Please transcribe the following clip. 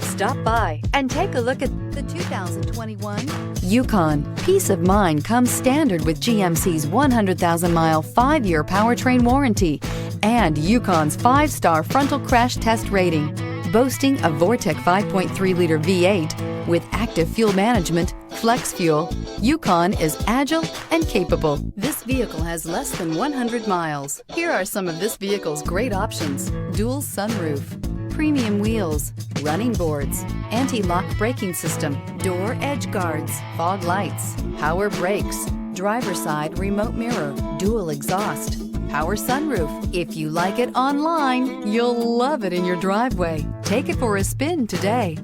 Stop by and take a look at the 2021 Yukon. Peace of mind comes standard with GMC's 100,000-mile, 5-year powertrain warranty and Yukon's 5-star frontal crash test rating. Boasting a Vortec 5.3-liter V8 with active fuel management, flex fuel, Yukon is agile and capable. This vehicle has less than 100 miles. Here are some of this vehicle's great options: dual sunroof, premium wheels, running boards, anti-lock braking system, door edge guards, fog lights, power brakes, driver's side remote mirror, dual exhaust, power sunroof. If you like it online, you'll love it in your driveway. Take it for a spin today.